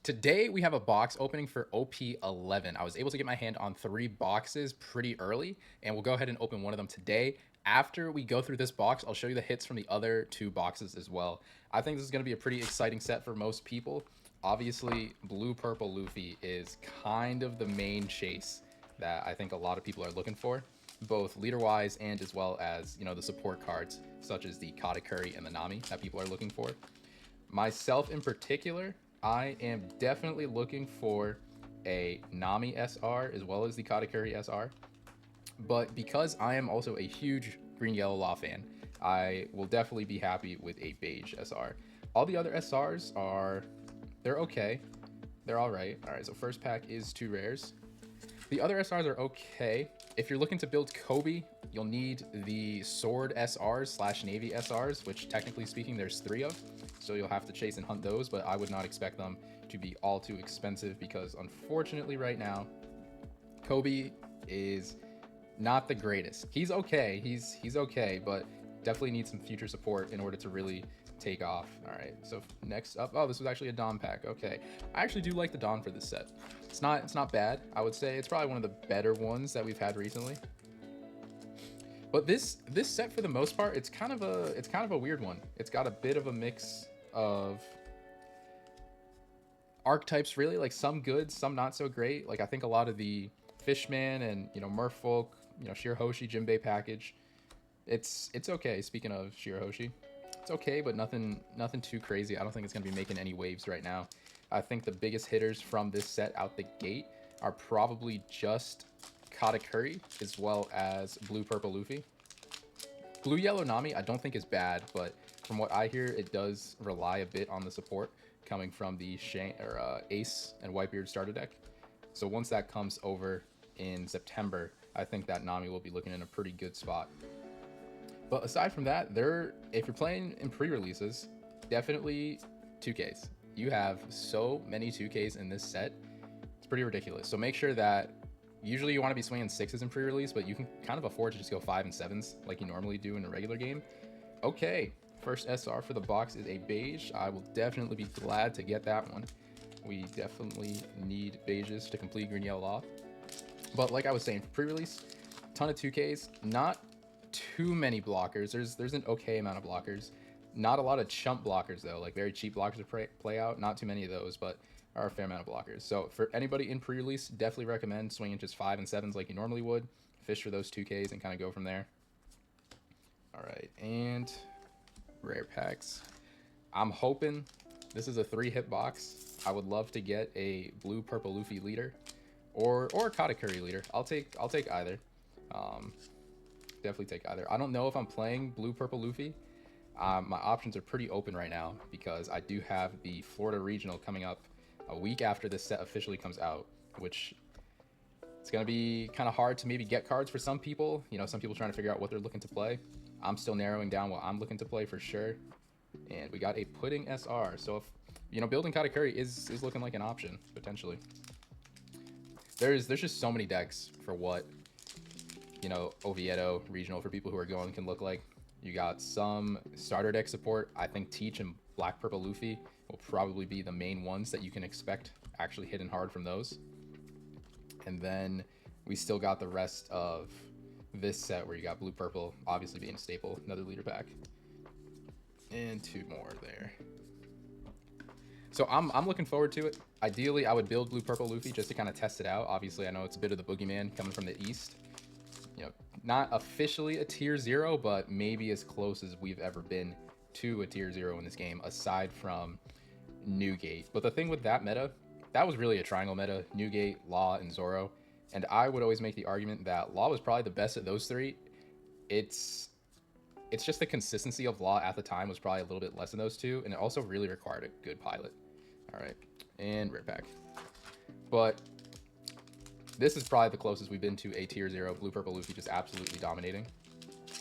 Today we have a box opening for OP11. I was able to get my hand on 3 boxes pretty early, and we'll go ahead and open one of them today. After we go through this box, I'll show you the hits from the other 2 boxes as well. I think this is going to be a pretty exciting set for most people. Obviously, Blue Purple Luffy is kind of the main chase that I think a lot of people are looking for, both leader-wise and as well as, the support cards, such as the Katakuri and the Nami that people are looking for. Myself in particular, I am definitely looking for a Nami SR as well as the Katakuri SR. But because I am also a huge Green Yellow Law fan, I will definitely be happy with a beige SR. All the other SRs they're okay. They're all right. All right, so first pack is 2 rares. The other SRs are okay. If you're looking to build Kobe, you'll need the Sword SRs / Navy SRs, which technically speaking there's 3 of. So you'll have to chase and hunt those, but I would not expect them to be all too expensive because unfortunately right now, Kobe is not the greatest. He's okay. He's okay, but definitely needs some future support in order to really take off. All right, so next up, oh, this was actually a Dawn pack. Okay, I actually do like the Dawn for this set. It's not bad. I would say it's probably one of the better ones that we've had recently. But this set for the most part, it's kind of a weird one. It's got a bit of a mix of archetypes, really, like some good, some not so great. Like I think a lot of the Fishman and Merfolk, Shirahoshi Jinbei package, it's okay. Speaking of Shirahoshi, it's okay, but nothing too crazy. I don't think it's gonna be making any waves right now. I think the biggest hitters from this set out the gate are probably just Katakuri as well as Blue Purple Luffy. Blue Yellow Nami I don't think is bad, but from what I hear, it does rely a bit on the support coming from the Ace and Whitebeard starter deck. So once that comes over in September, I think that Nami will be looking in a pretty good spot. But aside from that, if you're playing in pre-releases, definitely 2Ks. You have so many 2Ks in this set. It's pretty ridiculous. So make sure that usually you want to be swinging 6s in pre-release, but you can kind of afford to just go 5 and 7s like you normally do in a regular game. Okay, first SR for the box is a beige. I will definitely be glad to get that one. We definitely need beiges to complete Green Yellow Law. But like I was saying, for pre-release, ton of 2Ks, not too many blockers. There's an okay amount of blockers. Not a lot of chump blockers though, like very cheap blockers to play out. Not too many of those, but are a fair amount of blockers. So for anybody in pre-release, definitely recommend swinging just 5 and 7s like you normally would. Fish for those 2Ks and kind of go from there. All right, and rare packs. I'm hoping this is a 3-hit box. I would love to get a Blue Purple Luffy leader or a Katakuri leader. I'll take either. Definitely take either. I don't know if I'm playing Blue Purple Luffy. My options are pretty open right now because I do have the Florida Regional coming up a week after this set officially comes out, which it's going to be kind of hard to maybe get cards for some people. Some people trying to figure out what they're looking to play. I'm still narrowing down what I'm looking to play for sure. And we got a Pudding SR. So if, building Katakuri is looking like an option, potentially. There's just so many decks for what, Oviedo Regional for people who are going can look like. You got some starter deck support. I think Teach and Black Purple Luffy will probably be the main ones that you can expect actually hitting hard from those. And then we still got the rest of this set where you got Blue Purple obviously being a staple, another leader pack. And 2 more there. So I'm looking forward to it. Ideally, I would build Blue Purple Luffy just to kind of test it out. Obviously, I know it's a bit of the boogeyman coming from the East. Not officially a tier 0, but maybe as close as we've ever been to a tier 0 in this game, aside from Newgate. But the thing with that meta, that was really a triangle meta, Newgate, Law, and Zoro. And I would always make the argument that Law was probably the best at those 3. It's just the consistency of Law at the time was probably a little bit less than those 2, and it also really required a good pilot. All right, and rare pack. But this is probably the closest we've been to a tier 0. Blue Purple Luffy just absolutely dominating.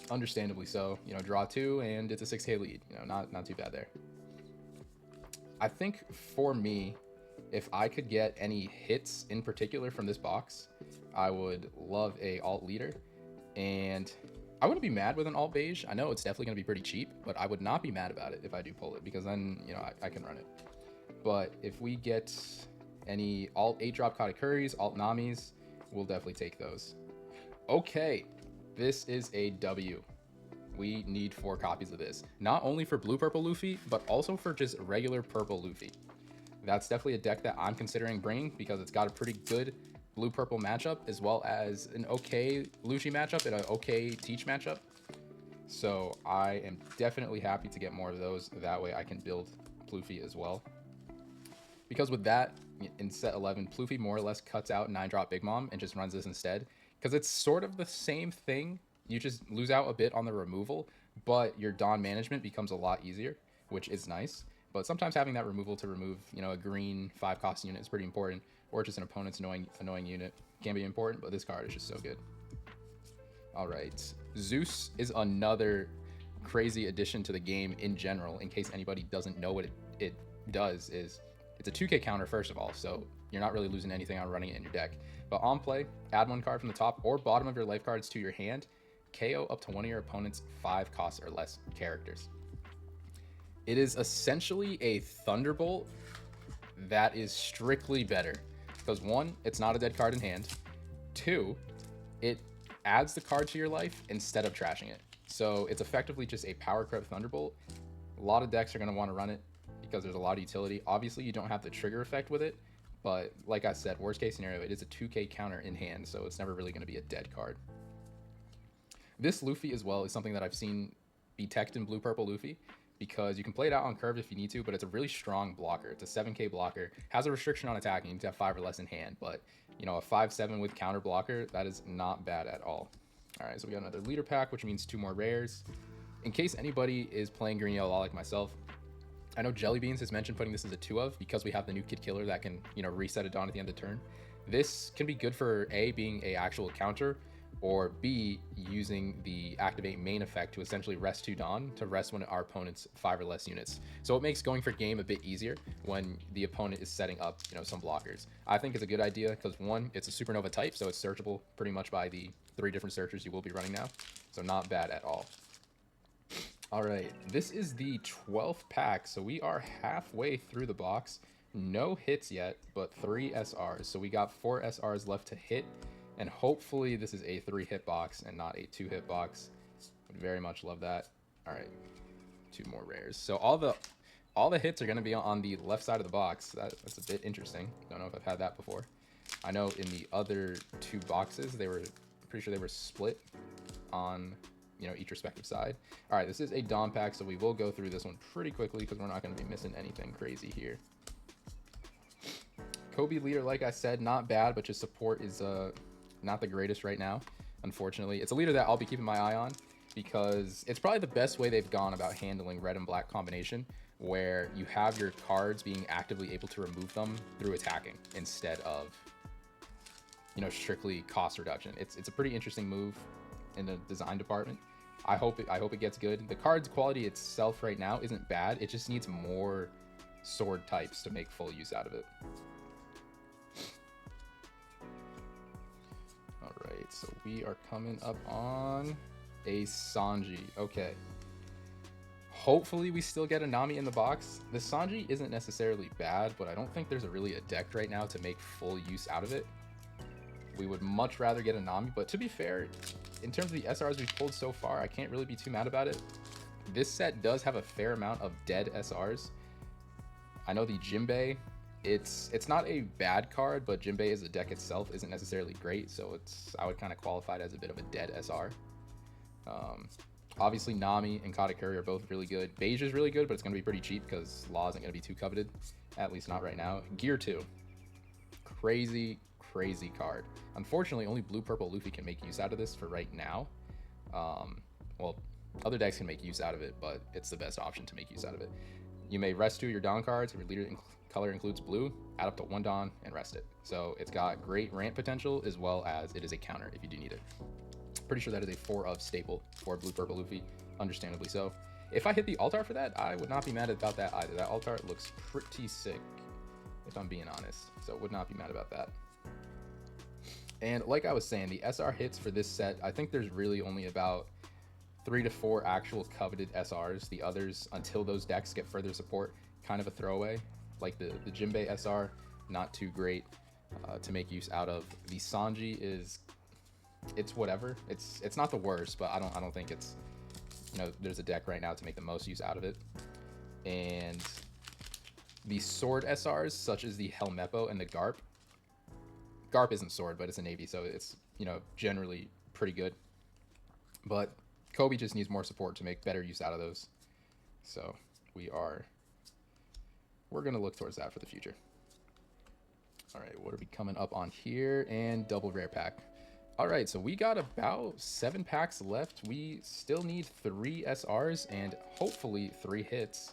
Understandably so. Draw 2 and it's a 6K lead. Not too bad there. I think for me, if I could get any hits in particular from this box, I would love a alt leader. And I wouldn't be mad with an alt beige. I know it's definitely going to be pretty cheap, but I would not be mad about it if I do pull it because then, I can run it. But if we get any alt 8-drop Katakuri's, alt Nami's, we'll definitely take those. Okay, this is a W. We need 4 copies of this. Not only for blue-purple Luffy, but also for just regular purple Luffy. That's definitely a deck that I'm considering bringing because it's got a pretty good blue-purple matchup, as well as an okay Luffy matchup and an okay Teach matchup. So I am definitely happy to get more of those. That way I can build Luffy as well. Because with that, in set 11, Luffy more or less cuts out 9-drop Big Mom and just runs this instead. Because it's sort of the same thing. You just lose out a bit on the removal, but your Dawn management becomes a lot easier, which is nice. But sometimes having that removal to remove, you know, a green 5-cost unit is pretty important, or just an opponent's annoying unit can be important, but this card is just so good. All right, Zeus is another crazy addition to the game in general. In case anybody doesn't know what it does, is it's a 2k counter first of all, so you're not really losing anything on running it in your deck. But on play, add 1 card from the top or bottom of your life cards to your hand, KO up to one of your opponent's 5 cost or less characters. It is essentially a Thunderbolt that is strictly better. Because 1, it's not a dead card in hand. 2, it adds the card to your life instead of trashing it. So it's effectively just a power crept Thunderbolt. A lot of decks are going to want to run it because there's a lot of utility. Obviously, you don't have the trigger effect with it. But like I said, worst case scenario, it is a 2k counter in hand. So it's never really going to be a dead card. This Luffy as well is something that I've seen be teched in blue-purple Luffy, because you can play it out on curve if you need to, but it's a really strong blocker. It's a 7k blocker, has a restriction on attacking. You need to have 5 or less in hand, but you know, a 5/7 with counter blocker, that is not bad at all. All right, so we got another leader pack, which means 2 more rares. In case anybody is playing green yellow like myself, I know Jelly Beans has mentioned putting this as a 2 of because we have the new Kid Killer that can, you know, reset a Dawn at the end of the turn. This can be good for A, being a actual counter, or B, using the activate main effect to essentially rest 2 Dawn to rest one of our opponent's 5 or less units. So it makes going for game a bit easier when the opponent is setting up, you know, some blockers. I think it's a good idea because 1, it's a supernova type, so it's searchable pretty much by the 3 different searchers you will be running now. So not bad at all. All right, this is the 12th pack, so we are halfway through the box. No hits yet, but 3 SRs. So we got 4 SRs left to hit. And hopefully this is a 3-hit box and not a 2-hit box. Would very much love that. All right, 2 more rares. So all the hits are going to be on the left side of the box. That's a bit interesting. Don't know if I've had that before. I know in the other 2 boxes, pretty sure they were split on, you know, each respective side. All right, this is a Dawn pack, so we will go through this one pretty quickly because we're not going to be missing anything crazy here. Kobe leader, like I said, not bad, but just support is not the greatest right now, unfortunately. It's a leader that I'll be keeping my eye on because it's probably the best way they've gone about handling red and black combination, where you have your cards being actively able to remove them through attacking instead of, you know, strictly cost reduction. It's a pretty interesting move in the design department. I hope it gets good. The card's quality itself right now isn't bad. It just needs more sword types to make full use out of it. Alright, so we are coming up on a Sanji. Okay. Hopefully we still get a Nami in the box. The Sanji isn't necessarily bad, but I don't think there's really a deck right now to make full use out of it. We would much rather get a Nami, but to be fair, in terms of the SRs we've pulled so far, I can't really be too mad about it. This set does have a fair amount of dead SRs. I know the Jinbei, it's not a bad card, but Jinbei as a deck itself isn't necessarily great, so I would kind of qualify it as a bit of a dead SR. Obviously Nami and Katakuri are both really good. Beige is really good, but it's going to be pretty cheap because Law isn't going to be too coveted, at least not right now. Gear 2, crazy card. Unfortunately, only blue-purple Luffy can make use out of this for right now. Well, other decks can make use out of it, but it's the best option to make use out of it. You may rest 2 of your Dawn cards if your leader color includes blue, add up to 1 Dawn, and rest it. So it's got great ramp potential, as well as it is a counter if you do need it. Pretty sure that is a 4 of staple for blue-purple Luffy, understandably so. If I hit the altar for that, I would not be mad about that either. That altar looks pretty sick, if I'm being honest. So would not be mad about that. And like I was saying, the SR hits for this set, I think there's really only about 3 to 4 actual coveted SRs. The others, until those decks get further support, kind of a throwaway. like the Jinbei SR, not too great to make use out of. The Sanji is, it's whatever. It's not the worst, but I don't think it's, you know, there's a deck right now to make the most use out of it. And the sword SRs, such as the Helmeppo and the Garp. Garp isn't sword, but it's a navy, so it's, you know, generally pretty good. But Kobe just needs more support to make better use out of those. So we're going to look towards that for the future. All right, what are we coming up on here? And double rare pack. All right, so we got about 7 packs left. We still need 3 SRs and hopefully 3 hits,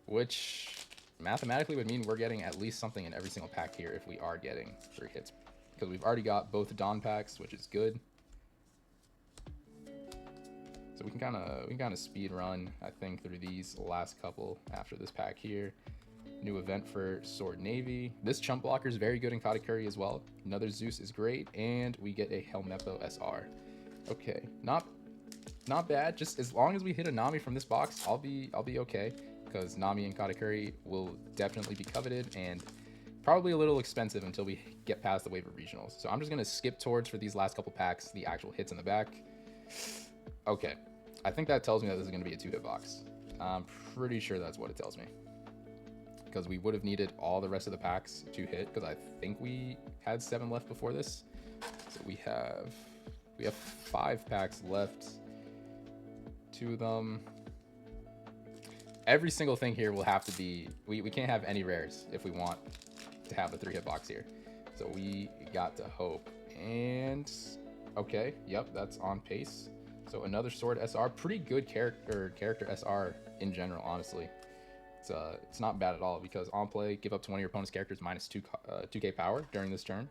which mathematically would mean we're getting at least something in every single pack here if we are getting 3 hits, because we've already got both Dawn packs, which is good. So we can kind of speed run, I think, through these last couple after this pack here. New event for Sword Navy. This chump blocker is very good in Katakuri as well. Another Zeus is great, and we get a Helmeppo SR. Okay, not bad. Just as long as we hit a Nami from this box, I'll be okay, because Nami and Katakuri will definitely be coveted and probably a little expensive until we get past the wave of regionals. So I'm just gonna skip towards, for these last couple packs, the actual hits in the back. Okay, I think that tells me that this is gonna be a 2-hit box. I'm pretty sure that's what it tells me, because we would have needed all the rest of the packs to hit, because I think we had 7 left before this. So we have 5 packs left. 2 of them. Every single thing here will have to be, we can't have any rares if we want to have a 3-hit box here. So we got to hope. And okay, yep, that's on pace. So another sword SR, pretty good character SR in general, honestly. It's not bad at all, because on play, give up to one of your opponent's characters minus 2k power during this turn.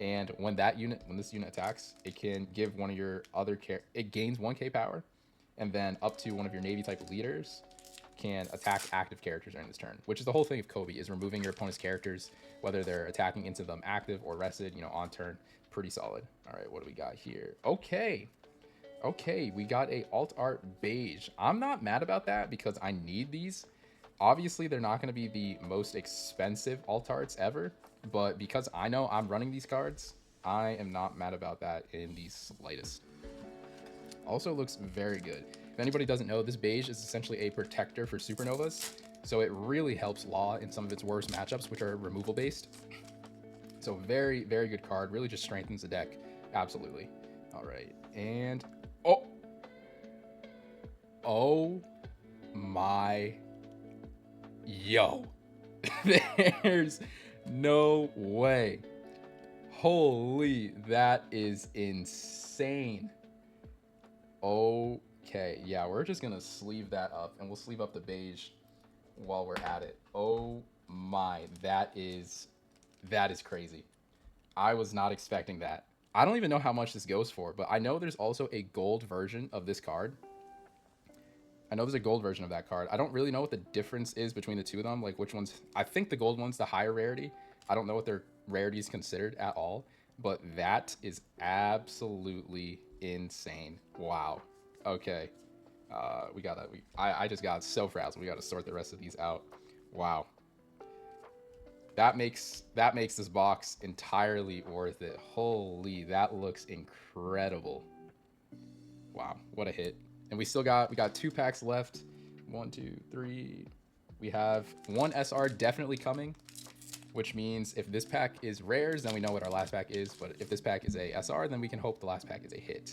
And when this unit attacks, it can give one of your other it gains 1k power, and then up to one of your Navy type leaders can attack active characters during this turn, which is the whole thing of Kobe, is removing your opponent's characters, whether they're attacking into them active or rested, you know, on turn. Pretty solid. All right, what do we got here? Okay, we got a alt art beige. I'm not mad about that, because I need these. Obviously, they're not going to be the most expensive alt arts ever, but because I know I'm running these cards, I am not mad about that in the slightest. Also looks very good. If anybody doesn't know, this beige is essentially a protector for supernovas, so it really helps Law in some of its worst matchups, which are removal based. So very, very good card. Really just strengthens the deck. Absolutely. All right, and oh my, yo, there's no way. Holy, that is insane. Okay, yeah, we're just gonna sleeve that up, and we'll sleeve up the beige while we're at it. Oh my, that is crazy. I was not expecting that. I don't even know how much this goes for, but I know there's also a gold version of this card. I know there's a gold version of that card. I don't really know what the difference is between the two of them, like which one's, I think the gold one's the higher rarity. I don't know what their rarity is considered at all, but that is absolutely insane. Wow. Okay. I just got so frazzled. We gotta sort the rest of these out. Wow. That makes this box entirely worth it. Holy, that looks incredible. Wow, what a hit. And we got 2 packs left. 1, 2, 3. We have 1 SR definitely coming, which means if this pack is rares, then we know what our last pack is. But if this pack is a SR, then we can hope the last pack is a hit.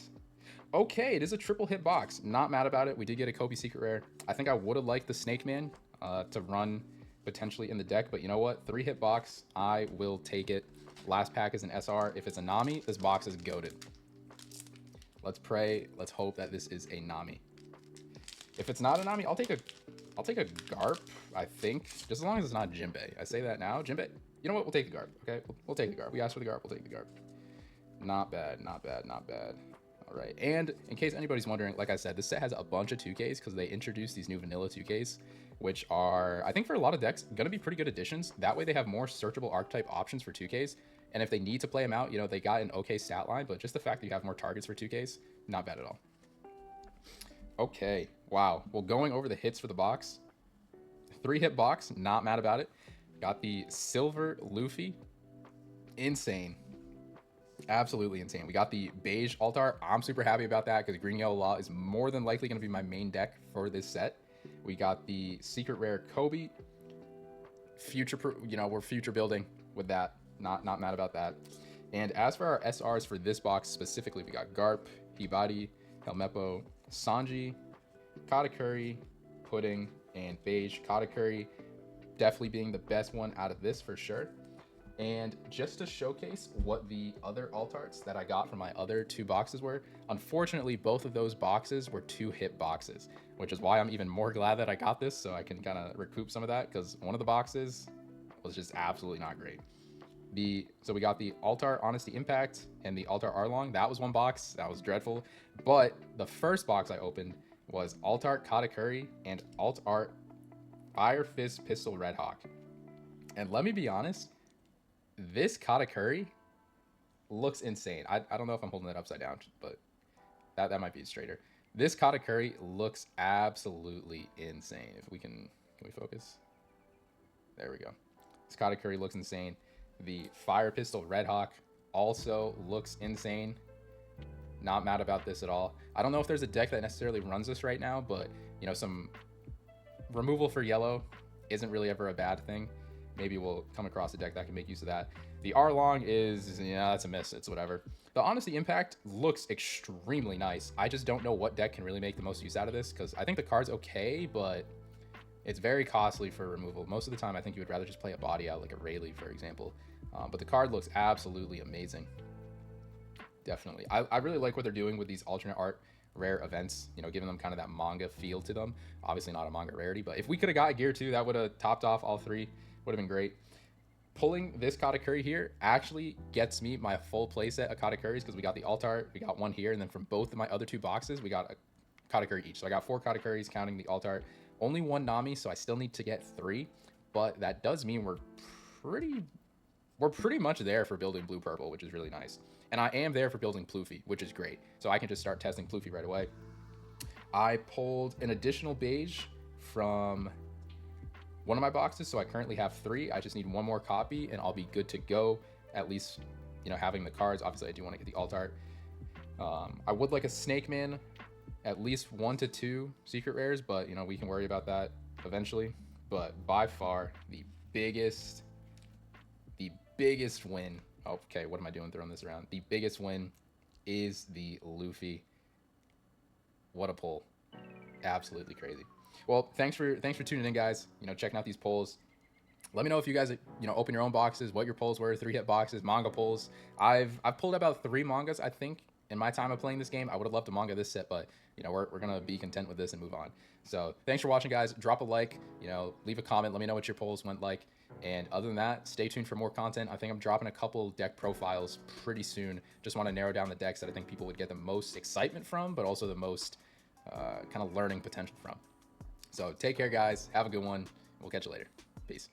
Okay, it is a triple hit box. Not mad about it. We did get a Kobe secret rare. I think I would have liked the Snake Man to run potentially in the deck, but you know what? 3-hit box, I will take it. Last pack is an SR. If it's a Nami, this box is goated. Let's pray. Let's hope that this is a Nami. If it's not a Nami, I'll take a Garp, I think. Just as long as it's not Jinbei. I say that now. Jinbei, you know what? We'll take the Garp, okay? We'll take the Garp. We asked for the Garp. We'll take the Garp. Not bad, not bad, not bad. All right, and in case anybody's wondering, like I said, this set has a bunch of 2Ks because they introduced these new vanilla 2Ks, which are, I think for a lot of decks, going to be pretty good additions. That way they have more searchable archetype options for 2Ks, and if they need to play them out, you know, they got an okay stat line, but just the fact that you have more targets for 2Ks, not bad at all. Okay, wow. Well, going over the hits for the box, 3-hit box, not mad about it. Got the silver Luffy. Insane. Absolutely insane. We got the beige alt art. I'm super happy about that because green yellow law is more than likely going to be my main deck for this set. We got the secret rare Kobe. We're future building with that. Not mad about that. And as for our SRs for this box specifically, we got Garp, Hibari, Helmeppo, Sanji, Katakuri, Pudding, and Beige. Katakuri definitely being the best one out of this for sure. And just to showcase what the other alt arts that I got from my other 2 boxes were, unfortunately, both of those boxes were 2-hit boxes, which is why I'm even more glad that I got this, so I can kind of recoup some of that, because one of the boxes was just absolutely not great. So we got the alt art Honesty Impact and the alt art Arlong. That was one box. That was dreadful. But the first box I opened was alt art Katakuri and alt art Fire Fist Pistol Red Hawk. And let me be honest, this Katakuri looks insane. I don't know if I'm holding it upside down, but that might be straighter. This Katakuri looks absolutely insane. If we can we focus? There we go. This Katakuri looks insane. The Fire Pistol Red Hawk also looks insane. Not mad about this at all. I don't know if there's a deck that necessarily runs this right now, but you know, some removal for yellow isn't really ever a bad thing. Maybe we'll come across a deck that can make use of that. The Arlong is, yeah, that's a miss. It's whatever. The Honesty Impact looks extremely nice. I just don't know what deck can really make the most use out of this, because I think the card's okay, but it's very costly for removal. Most of the time, I think you would rather just play a body out, like a Rayleigh, for example. But the card looks absolutely amazing. Definitely. I really like what they're doing with these alternate art rare events, you know, giving them kind of that manga feel to them. Obviously not a manga rarity, but if we could have got Gear 2, that would have topped off all 3. Would have been great. Pulling this Katakuri here actually gets me my full playset of Katakuris, because we got the alt art, we got one here, and then from both of my other 2 boxes, we got a Katakuri each. So I got 4 Katakuris counting the alt art. Only 1 Nami, so I still need to get 3, but that does mean we're pretty much there for building blue purple, which is really nice. And I am there for building Ploofy, which is great. So I can just start testing Ploofy right away. I pulled an additional beige from one of my boxes, so I currently have 3. I just need 1 more copy and I'll be good to go. At least, you know, having the cards. Obviously I do want to get the alt art. I would like a Snake Man, at least 1 to 2 secret rares, but you know, we can worry about that eventually. But by far the biggest win, okay, what am I doing throwing this around? The biggest win is the Luffy. What a pull. Absolutely crazy. Well, thanks for tuning in, guys. You know, checking out these polls. Let me know if you guys, you know, open your own boxes, what your polls were, 3-hit boxes, manga polls. I've pulled about 3 mangas, I think, in my time of playing this game. I would have loved to manga this set, but you know, we're gonna be content with this and move on. So thanks for watching, guys. Drop a like, you know, leave a comment, let me know what your polls went like. And other than that, stay tuned for more content. I think I'm dropping a couple deck profiles pretty soon. Just want to narrow down the decks that I think people would get the most excitement from, but also the most kind of learning potential from. So take care, guys. Have a good one. We'll catch you later. Peace.